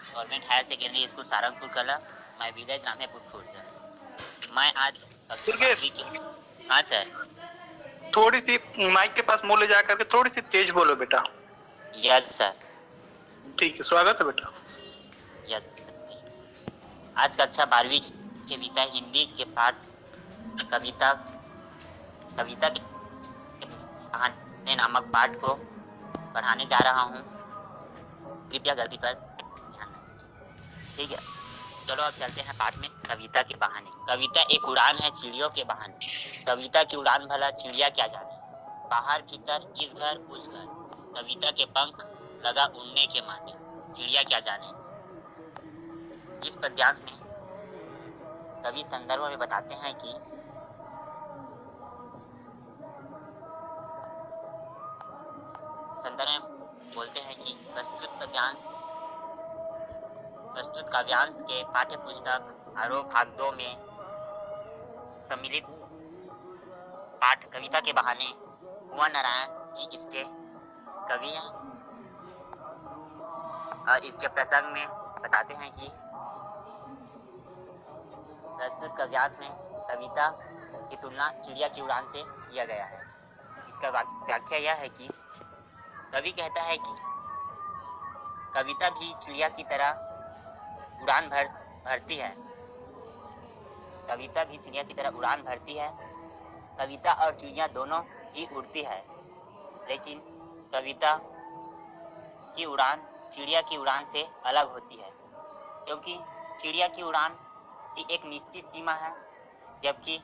Government higher secondary school Sarangpur Kala, my village Ramepur Khurd. मैं आज कक्षा दुर्गेश, 12वीं की। हाँ सर। थोड़ी सी माइक के पास मुंह ले जा करके थोड़ी सी तेज बोलो बेटा। Yes sir. ठीक है, स्वागत है बेटा। Yes sir. आज कक्षा 12वीं के विषय हिंदी के पाठ कविता कविता के कहानी नामक पाठ को पढ़ाने जा रहा हूँ। कृपया गलती पर ध्यान दें। ठीक है, चलो अब चलते हैं पाठ में। कविता के बहाने। कविता एक उड़ान है चिड़ियों के बहाने। कविता की उड़ान भला चिड़िया क्या जाने। बाहर भीतर इस घर उस घर, कविता के पंख लगा उड़ने के माने। चिड़िया क्या जाने। इस पद्यांश में कवि संदर्भ में बताते हैं कि संदर्भ में बोलते हैं कि प्रस्तुत काव्यांश के पाठ्य पुस्तक आरोह भाग 2 में सम्मिलित पाठ कविता के बहाने कुंवर नारायण जी इसके कवि हैं और इसके प्रसंग में बताते हैं कि प्रस्तुत काव्यांश में कविता की तुलना चिड़िया की उड़ान से किया गया है। इसका व्याख्या यह है कि कवि कहता है कि कविता भी चिड़िया की तरह उड़ान भरती है। कविता भी चिड़िया की तरह उड़ान भरती है। कविता और चिड़िया दोनों ही उड़ती है, लेकिन कविता की उड़ान चिड़िया की उड़ान से अलग होती है, क्योंकि चिड़िया की उड़ान की एक निश्चित सीमा है, जबकि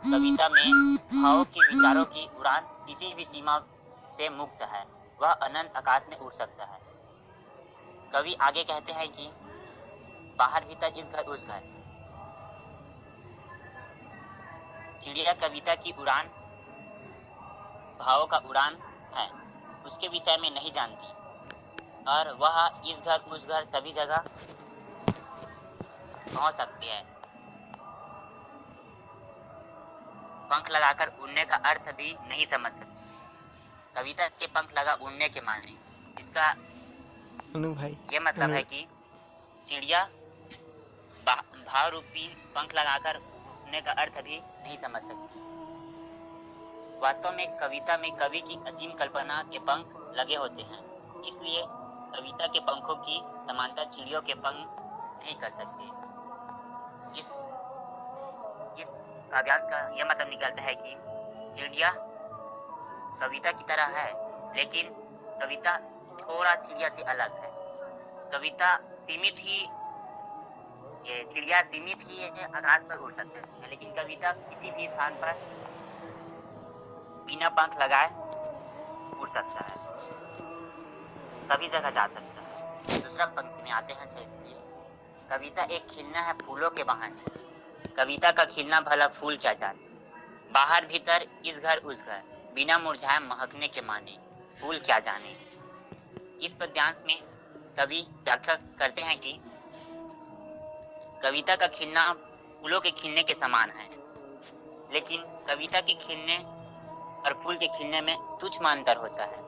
कविता में भावों की विचारों की उड़ान किसी भी सीमा से मुक्त है। वह अनंत आकाश में उड़ सकता है। कवि आगे कहते हैं कि बाहर भीतर इस घर उस घर, चिड़िया कविता की उड़ान भावों का उड़ान है, उसके विषय में नहीं जानती और वह इस घर उस घर सभी जगह पहुंच सकती है। पंख लगाकर उड़ने का अर्थ भी नहीं समझ सकती। कविता के पंख लगा उड़ने के माने इसका ये मतलब है कि चिड़िया भाव रूपी पंख लगाकर उड़ने का अर्थ भी नहीं समझ सकती। वास्तव में कविता में कवि की असीम कल्पना के पंख लगे होते हैं, इसलिए कविता के पंखों की समानता चिड़ियों के पंख नहीं कर सकते। इस काव्यांश का यह मतलब निकलता है कि चिड़िया कविता की तरह है, लेकिन कविता थोड़ा चिड़िया से अलग है। कविता चिड़िया सीमित ही आकाश पर उड़ सकते हैं, लेकिन कविता किसी भी स्थान पर बिना पंख लगाए उड़ सकता है, सभी जगह जा सकता है। दूसरा पंक्ति में आते हैं। चलिए, कविता एक खिलना है फूलों के बहाने। कविता का खिलना भला फूल क्या जाने। बाहर भीतर इस घर उस घर, बिना मुरझाए महकने के माने। फूल क्या जाने। इस पद्यांश में कवि व्याख्या करते हैं कि कविता का खिलना फूलों के खिलने के समान है, लेकिन कविता के खिलने और फूल के खिलने में सूक्ष्म अंतर होता है।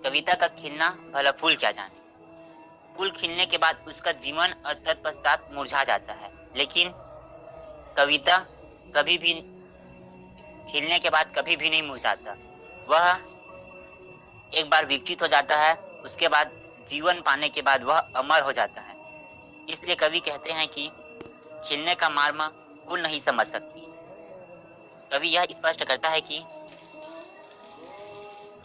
कविता का खिलना भला फूल क्या जाने। फूल खिलने के बाद उसका जीवन और तत्पश्चात मुरझा जाता है, लेकिन कविता कभी भी खिलने के बाद कभी भी नहीं मुरझाता। वह एक बार विकसित हो जाता है, उसके बाद जीवन पाने के बाद वह अमर हो जाता है। इसलिए कवि कहते हैं कि खिलने का मर्म फूल नहीं समझ सकती। कवि यह स्पष्ट करता है कि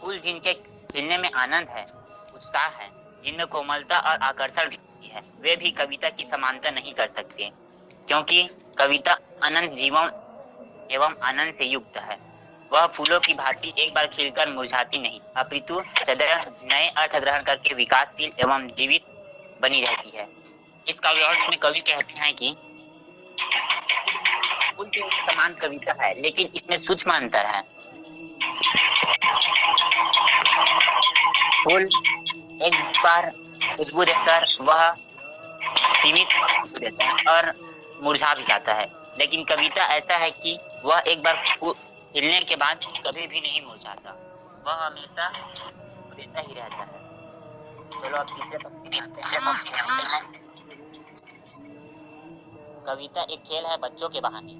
फूल जिनके खिलने में आनंद है, उत्साह है, जिनमें कोमलता और आकर्षण भी है, वे भी कविता की समानता नहीं कर सकते, क्योंकि कविता अनंत जीवन एवं आनंद से युक्त है। वह फूलों की भांति एक बार खिलकर मुरझाती नहीं, अपितु सदैव नए अर्थ ग्रहण करके विकासशील एवं जीवित बनी रहती है। इस काव्यांश में कवि कहते हैं कि फूल के समान कविता है, लेकिन इसमें सूक्ष्म अंतर है। फूल एक बार खुशबू देकर वह सीमित खुशबू देता है और मुरझा भी जाता है, लेकिन कविता ऐसा है कि वह एक बार खिलने के बाद कभी भी नहीं मुरझाता, वह हमेशा देता ही रहता है। चलो अब तीसरे पंक्ति में आते हैं। कविता एक खेल है बच्चों के बहाने,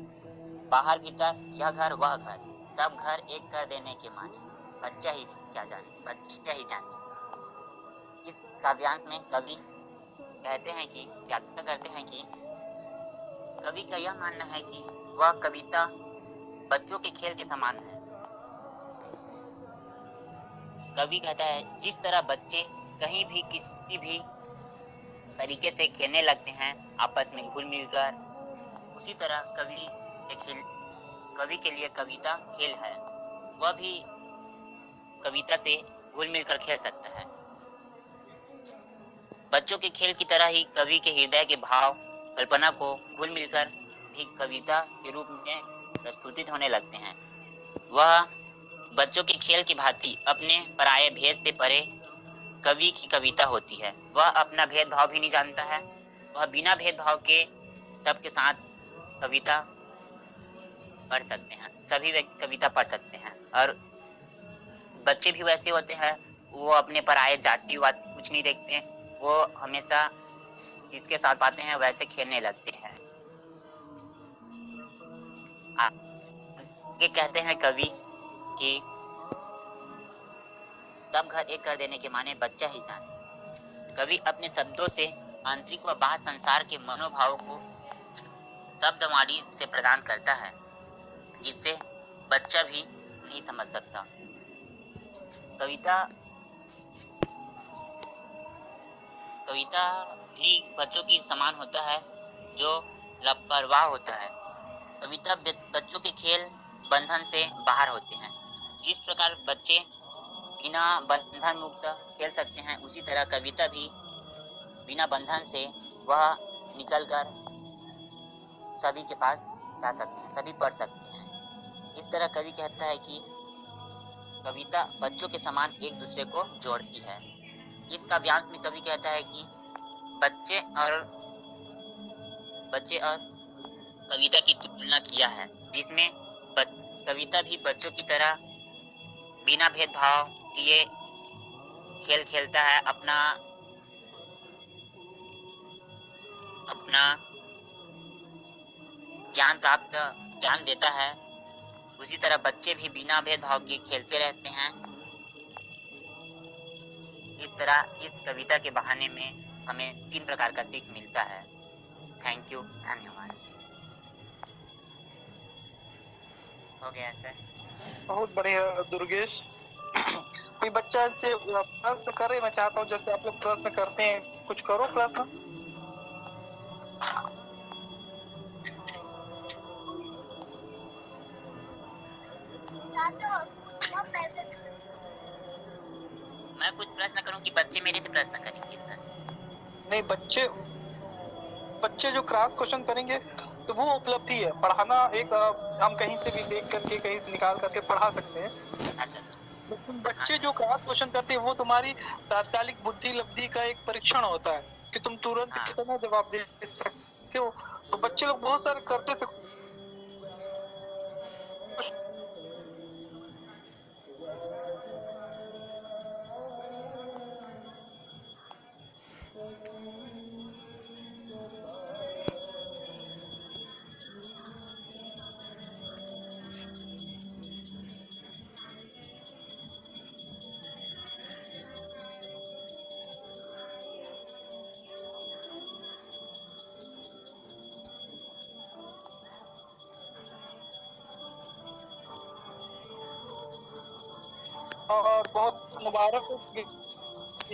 बाहर भीतर यह घर वह घर, सब घर एक कर देने के माने, बच्चा ही क्या जाने, बच्चा ही जाने। इस काव्यांश में कवि कहते हैं कि व्याख्या करते हैं कि कवि का यह मानना है कि वह कविता बच्चों के खेल के समान है। कवि कहता है जिस तरह बच्चे कहीं भी किसी भी तरीके से खेलने लगते हैं आपस में घुल मिलकर, उसी तरह कवि के लिए कविता खेल है। वह भी कविता से घुल मिलकर खेल सकता है। बच्चों के खेल की तरह ही कवि के हृदय के भाव कल्पना को घुल मिलकर भी कविता के रूप में प्रस्तुतित होने लगते हैं। वह बच्चों के खेल की भांति अपने पराये भेद से परे कवि की कविता होती है। वह अपना भेदभाव भी नहीं जानता है। वह बिना भेदभाव के सबके साथ कविता पढ़ सकते हैं, सभी व्यक्ति कविता पढ़ सकते हैं। और बच्चे भी वैसे होते हैं, वो अपने पराये जाति वाति कुछ नहीं देखते, वो हमेशा जिसके साथ पाते हैं वैसे खेलने लगते हैं। ये कहते हैं कवि कि सब घर एक कर देने के माने बच्चा ही जाने। कवि अपने शब्दों से आंतरिक व बाह्य संसार के मनोभाव को शब्दमाली से प्रदान करता है, जिससे बच्चा भी नहीं समझ सकता। कविता भी बच्चों की समान होता है जो लापरवाह होता है। कविता बच्चों के खेल बंधन से बाहर होते हैं। जिस प्रकार बच्चे बिना बंधन मुक्त खेल सकते हैं, उसी तरह कविता भी बिना बंधन से वह निकलकर सभी के पास जा सकते हैं, सभी पढ़ सकते हैं। इस तरह कवि कहता है कि कविता बच्चों के समान एक दूसरे को जोड़ती है। इस काव्यांश में कवि कहता है कि बच्चे और कविता की तुलना किया है, जिसमें कविता भी बच्चों की तरह बिना भेदभाव किए खेल खेलता है, अपना ज्ञान देता है। उसी तरह बच्चे भी बिना भेदभाव के खेलते रहते हैं। इस तरह इस कविता के बहाने में हमें 3 प्रकार का सीख मिलता है। थैंक यू, धन्यवाद। हो गया सर। बहुत बढ़िया दुर्गेश। कोई बच्चा से प्रश्न करे, मैं चाहता हूँ जैसे आप लोग प्रश्न करते हैं, कुछ करो प्रश्न। मैं कुछ प्रश्न करूं कि बच्चे मेरे से प्रश्न करेंगे सर? नहीं, बच्चे जो क्रॉस क्वेश्चन करेंगे तो वो उपलब्धि है। पढ़ाना एक हम कहीं से भी देख करके, कहीं से निकाल करके पढ़ा सकते हैं, लेकिन बच्चे जो क्रॉस क्वेश्चन करते हैं वो तुम्हारी तात्कालिक बुद्धि लब्धि का एक परीक्षण होता है कि तुम तुरंत कितना जवाब दे सकते हो। तो बच्चे लोग बहुत सारे करते थे। और बहुत मुबारक हो कि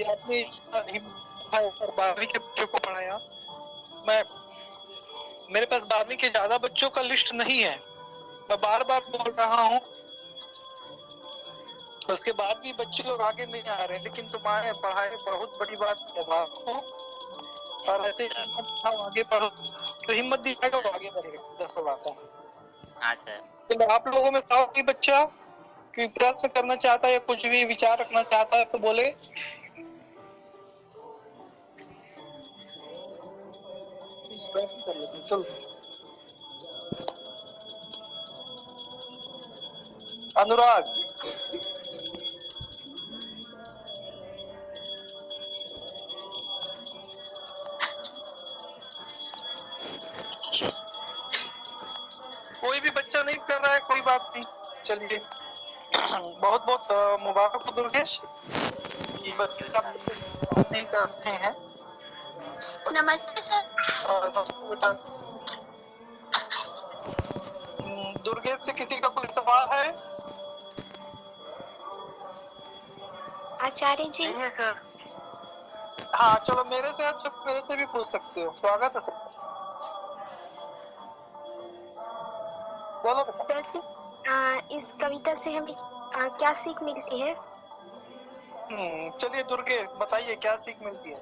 आपने 12वीं के बच्चों को पढ़ाया। मेरे पास 12वीं के ज्यादा बच्चों का लिस्ट नहीं है, मैं बार बार बोल रहा हूँ, उसके बाद भी बच्चे लोग आगे नहीं आ रहे, लेकिन तुम्हारे पढ़ाई बहुत बड़ी बात हो। और ऐसे आगे पढ़ो तो हिम्मत दी जाएगा, वो आगे बढ़ेगा। जैसा बात है। हाँ सर। तो आप लोगों में कोई बच्चा कोई प्रश्न करना चाहता है या कुछ भी विचार रखना चाहता है तो बोले। चलो अनुराग। बहुत बहुत मुबारक हो दुर्गेश कि बच्चे आप नहीं कर रहे हैं। नमस्ते सर। और बेटा दुर्गेश से किसी का कोई सवाल है? आचार्य जी। नहीं है सर। हाँ चलो मेरे से भी पूछ सकते हो। स्वागत है सर। बोलो बेटा। सर इस कविता से हमें क्या सीख मिलती है? चलिए दुर्गेश बताइए क्या सीख मिलती है?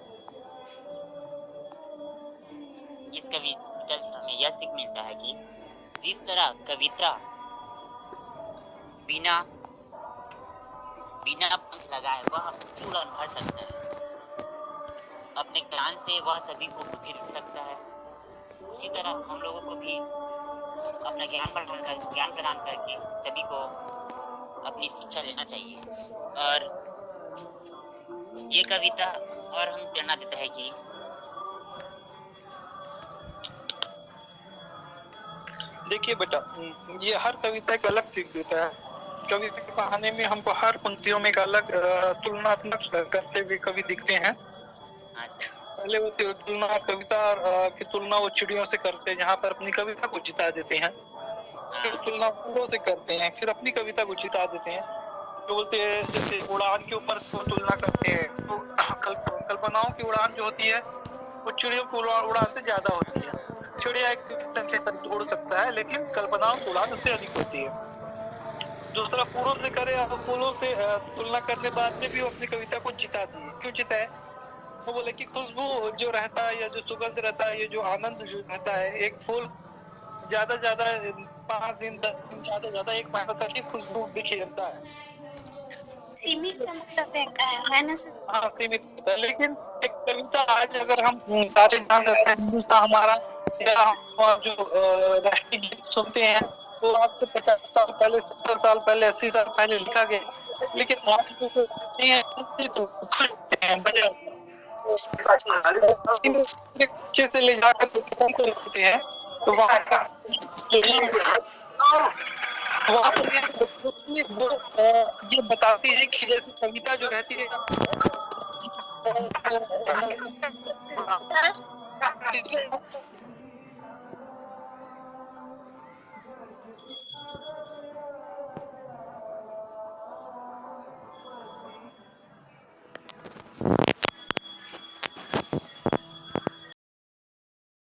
इस कविता से हमें यह सीख मिलता है कि जिस तरह कविता बिना बिना पंख लगाए वह ऊंची उड़ान भर सकता है, अपने ज्ञान से वह सभी को बुद्धि दे सकता है, उसी तरह हम लोगों को भी अपना ज्ञान प्रदान करके सभी को अपनी शिक्षा लेना चाहिए। और ये कविता और हम प्रेरणा देता है कि देखिए बेटा, ये हर कविता एक अलग सीख देता है। कविता के बहाने में हमको हर पंक्तियों में एक अलग तुलनात्मक करते हुए कवि दिखते हैं। पहले वो कविता की तुलना वो चिड़ियों से करते हैं, जहाँ पर अपनी कविता को जिता देते हैं। फिर तुलना फूलों से करते हैं, फिर अपनी कविता को जिता देते हैं। तो बोलते हैं जैसे उड़ान के ऊपर तो तुलना करते हैं, तो कल्पनाओं की उड़ान जो होती है वो चिड़ियों की उड़ान से ज्यादा होती है। चिड़िया एक से उड़ सकता है, लेकिन कल्पनाओं की उड़ान उससे अधिक होती है। दूसरा फूलों से करे, फूलों से तुलना करने बाद में भी वो अपनी कविता को जिता दिए। क्यों जिता है? वो बोले कि खुशबू जो रहता है या जो सुगंध रहता है, ये जो आनंद जो रहता है, एक फूल ज्यादा 5 दिन 10 दिन ज्यादा 1 महीना तक ही खुशबू बिखेरता है। सीमित का मतलब है ना सर? हाँ सीमित, लेकिन एक कविता आज अगर हम सारे जान सकते हैं, हिंदुस्तान हमारा या हम जो राष्ट्रीय गीत सुनते हैं वो आज से 50 साल पहले, 70 साल पहले, 80 साल पहले लिखा गया। लेकिन आज जो नहीं है बच्चे से ले जाकर रखते हैं, तो वहाँ ये बताती है कि जैसे कविता जो रहती है